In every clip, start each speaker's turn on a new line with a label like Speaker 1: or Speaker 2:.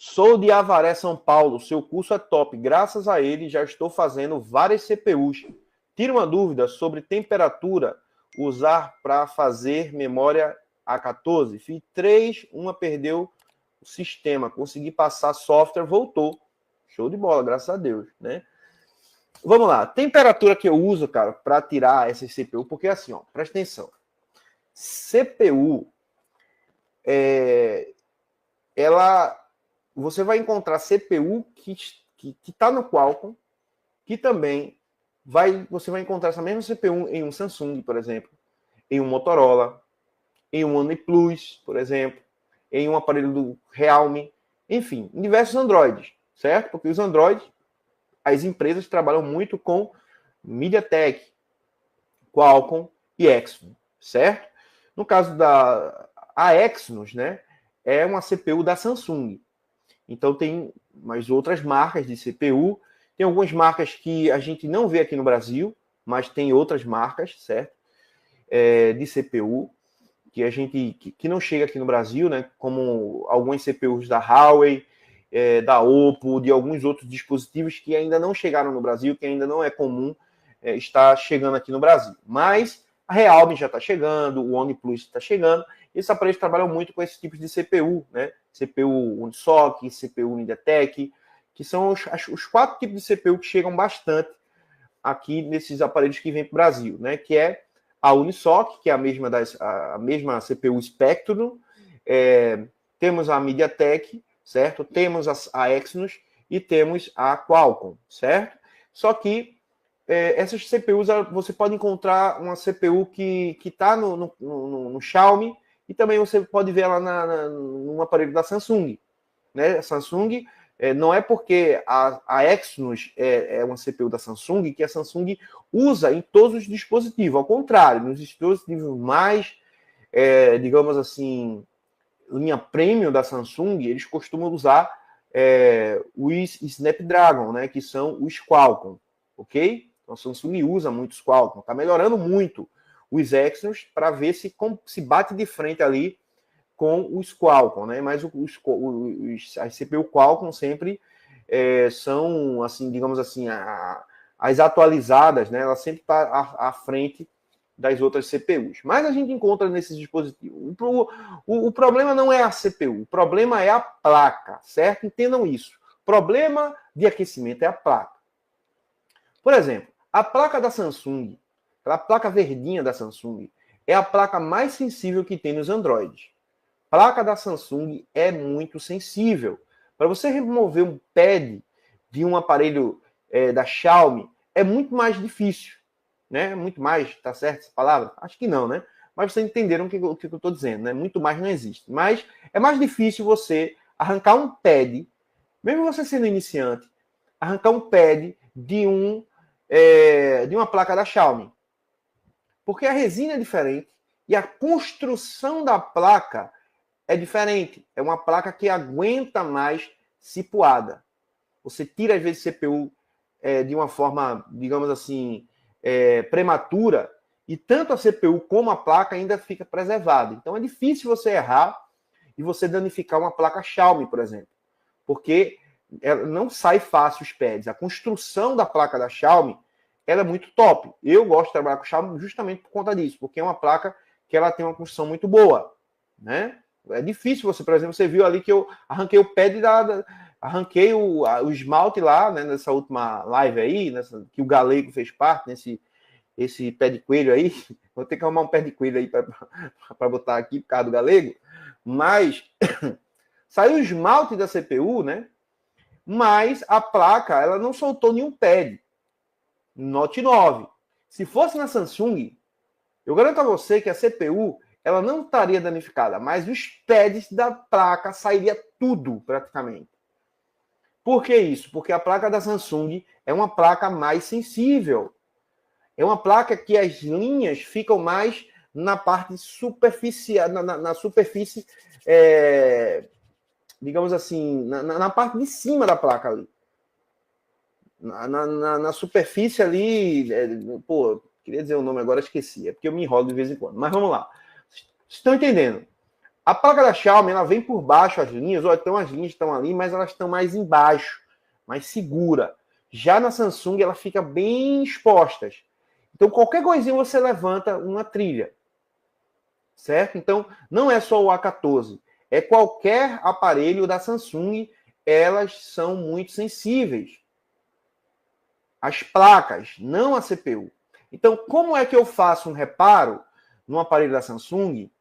Speaker 1: Sou de Avaré, São Paulo. Seu curso é top. Graças a ele, já estou fazendo várias CPUs. Tira uma dúvida sobre temperatura usar para fazer memória A14. Fiz 3, uma perdeu o sistema. Consegui passar software, voltou. Show de bola, graças a Deus, né? Vamos lá. Temperatura que eu uso, cara, para tirar essa CPU, porque assim, ó, presta atenção. CPU, você vai encontrar CPU que está no Qualcomm, que também você vai encontrar essa mesma CPU em um Samsung, por exemplo, em um Motorola, em um OnePlus, por exemplo, em um aparelho do Realme, enfim, em diversos Androids, certo? Porque os Androids, as empresas trabalham muito com MediaTek, Qualcomm e Exynos, certo? No caso da Exynos, né, é uma CPU da Samsung. Então tem mais outras marcas de CPU. Tem algumas marcas que a gente não vê aqui no Brasil, mas tem outras marcas, certo? De CPU que a gente que não chega aqui no Brasil, né? Como algumas CPUs da Huawei, da Oppo, de alguns outros dispositivos que ainda não chegaram no Brasil, que ainda não é comum estar chegando aqui no Brasil. Mas a Realme já está chegando, o OnePlus está chegando. Esses aparelhos trabalham muito com esses tipos de CPU, né? CPU Unisoc, CPU MediaTek, que são os 4 tipos de CPU que chegam bastante aqui nesses aparelhos que vêm para o Brasil, né? Que é a Unisoc, que é a mesma CPU Spectrum, temos a MediaTek, certo? Temos a Exynos e temos a Qualcomm, certo? Só que essas CPUs, você pode encontrar uma CPU que está no Xiaomi e também você pode ver ela num aparelho da Samsung, né? A Samsung, não é porque a Exynos é uma CPU da Samsung que a Samsung usa em todos os dispositivos. Ao contrário, nos dispositivos mais, digamos assim, linha premium da Samsung, eles costumam usar os Snapdragon, né? Que são os Qualcomm, ok? Então a Samsung usa muito os Qualcomm, está melhorando muito os Exynos para ver se bate de frente ali com os Qualcomm, né? Mas as CPU Qualcomm sempre são, assim, digamos assim, as atualizadas, né? Ela sempre está à frente das outras CPUs. Mas a gente encontra nesses dispositivos. O problema não é a CPU, o problema é a placa, certo? Entendam isso. O problema de aquecimento é a placa. Por exemplo, a placa da Samsung, a placa verdinha da Samsung, é a placa mais sensível que tem nos Androids. A placa da Samsung é muito sensível. Para você remover um pad de um aparelho da Xiaomi, é muito mais difícil. Né? Muito mais, tá certo essa palavra? Acho que não, né? Mas vocês entenderam o que eu estou dizendo, né? Muito mais não existe. Mas é mais difícil você arrancar um pad, mesmo você sendo iniciante, arrancar um pad de uma placa da Xiaomi. Porque a resina é diferente e a construção da placa é diferente. É uma placa que aguenta mais cipuada. Você tira, às vezes, CPU de uma forma, digamos assim, prematura, e tanto a CPU como a placa ainda fica preservada. Então é difícil você errar e você danificar uma placa Xiaomi, por exemplo. Porque ela não sai fácil os pads. A construção da placa da Xiaomi ela é muito top. Eu gosto de trabalhar com Xiaomi justamente por conta disso, porque é uma placa que ela tem uma construção muito boa, né? É difícil você, por exemplo, você viu ali que eu arranquei o pad arranquei o esmalte lá, né, nessa última live aí, que o Galego fez parte, esse pé de coelho aí. Vou ter que arrumar um pé de coelho aí para botar aqui por causa do Galego. Mas saiu o esmalte da CPU, né? Mas a placa, ela não soltou nenhum pad. Note 9. Se fosse na Samsung, eu garanto a você que a CPU ela não estaria danificada, mas os pads da placa sairia tudo praticamente. Por que isso? Porque a placa da Samsung é uma placa mais sensível. É uma placa que as linhas ficam mais na parte superficial, na superfície, digamos assim, na parte de cima da placa ali. Na superfície ali, queria dizer o nome agora, esqueci, é porque eu me enrolo de vez em quando. Mas vamos lá. Estão entendendo? A placa da Xiaomi, ela vem por baixo as linhas, ou então as linhas estão ali, mas elas estão mais embaixo, mais segura. Já na Samsung, ela fica bem expostas. Então, qualquer coisinha você levanta uma trilha. Certo? Então, não é só o A14. É qualquer aparelho da Samsung, elas são muito sensíveis. As placas, não a CPU. Então, como é que eu faço um reparo no aparelho da Samsung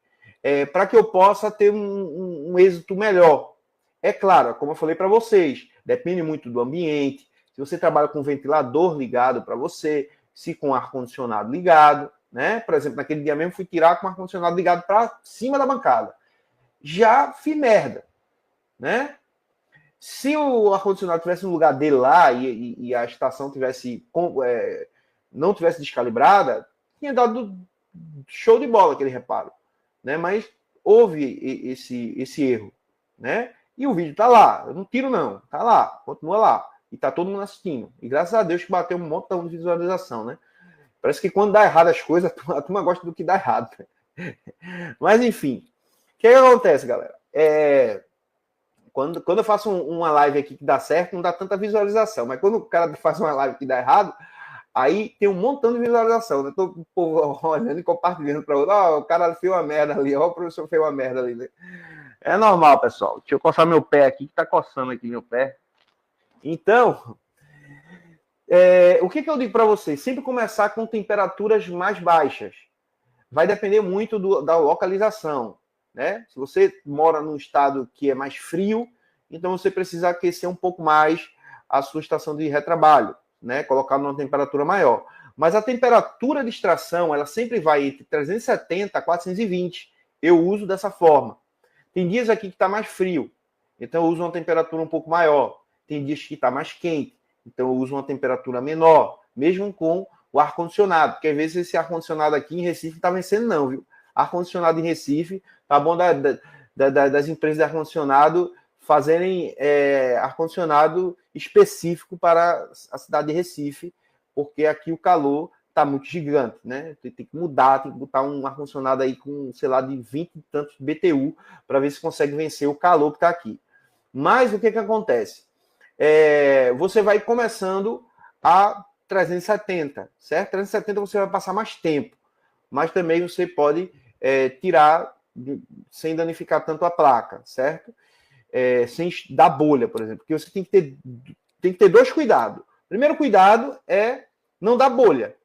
Speaker 1: para que eu possa ter um êxito melhor? É claro, como eu falei para vocês, depende muito do ambiente. Se você trabalha com ventilador ligado para você, se com ar-condicionado ligado, né? Por exemplo, naquele dia mesmo fui tirar com o ar-condicionado ligado para cima da bancada. Já fiz merda, né? Se o ar-condicionado tivesse no lugar dele lá e a estação tivesse não tivesse descalibrada, tinha dado show de bola aquele reparo, né? Mas houve esse erro, né? E o vídeo tá lá, eu não tiro não, tá lá, continua lá. E tá todo mundo assistindo. E graças a Deus que bateu um montão de visualização, né? Parece que quando dá errado as coisas, a turma gosta do que dá errado. Mas enfim, o que acontece, galera? Quando eu faço uma live aqui que dá certo, não dá tanta visualização. Mas quando o cara faz uma live que dá errado, aí tem um montão de visualização. Eu tô olhando e compartilhando para outro. O cara fez uma merda ali, o professor fez uma merda ali. É normal, pessoal. Deixa eu coçar meu pé aqui, que tá coçando aqui meu pé. Então, o que eu digo para vocês? Sempre começar com temperaturas mais baixas. Vai depender muito da localização, né? Se você mora num estado que é mais frio, então você precisa aquecer um pouco mais a sua estação de retrabalho, né? Colocar numa temperatura maior. Mas a temperatura de extração, ela sempre vai entre 370 a 420. Eu uso dessa forma. Tem dias aqui que está mais frio, então eu uso uma temperatura um pouco maior. Tem dias que está mais quente, então eu uso uma temperatura menor, mesmo com o ar-condicionado, porque às vezes esse ar-condicionado aqui em Recife não tá vencendo não, viu? Ar-condicionado em Recife, tá bom das empresas de ar-condicionado fazerem ar-condicionado específico para a cidade de Recife, porque aqui o calor tá muito gigante, né? Tem que mudar, tem que botar um ar-condicionado aí com, sei lá, de 20 e tantos BTU para ver se consegue vencer o calor que tá aqui. Mas o que acontece? Você vai começando a 370, certo? 370 você vai passar mais tempo, mas também você pode tirar sem danificar tanto a placa, certo? Sem dar bolha, por exemplo, porque você tem que ter dois cuidados. O primeiro cuidado é não dar bolha.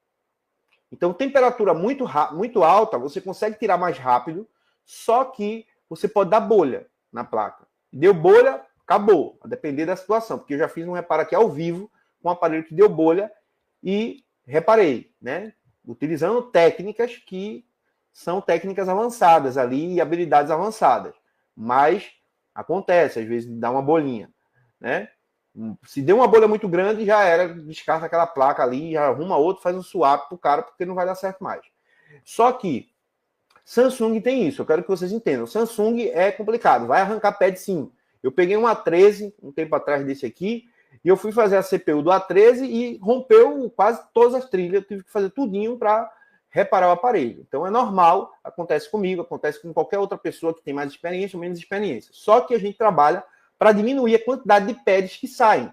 Speaker 1: Então, temperatura muito alta, você consegue tirar mais rápido, só que você pode dar bolha na placa. Deu bolha, acabou, a depender da situação, porque eu já fiz um reparo aqui ao vivo com um aparelho que deu bolha e reparei, né? Utilizando técnicas que são técnicas avançadas ali e habilidades avançadas. Mas acontece, às vezes dá uma bolinha, né? Se deu uma bolha muito grande, já era, descarta aquela placa ali, já arruma outro, faz um swap pro cara, porque não vai dar certo mais. Só que Samsung tem isso, eu quero que vocês entendam. Samsung é complicado, vai arrancar pad sim. Eu peguei um A13, um tempo atrás desse aqui, e eu fui fazer a CPU do A13 e rompeu quase todas as trilhas. Eu tive que fazer tudinho para reparar o aparelho. Então é normal, acontece comigo, acontece com qualquer outra pessoa que tem mais experiência ou menos experiência. Só que a gente trabalha para diminuir a quantidade de pads que saem.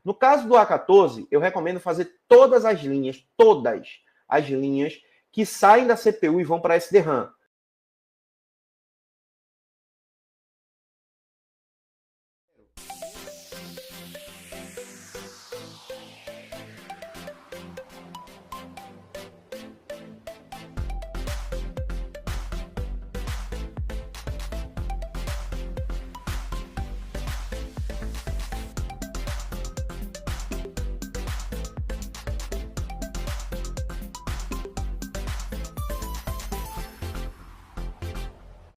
Speaker 1: No caso do A14, eu recomendo fazer todas as linhas que saem da CPU e vão para a SDRAM.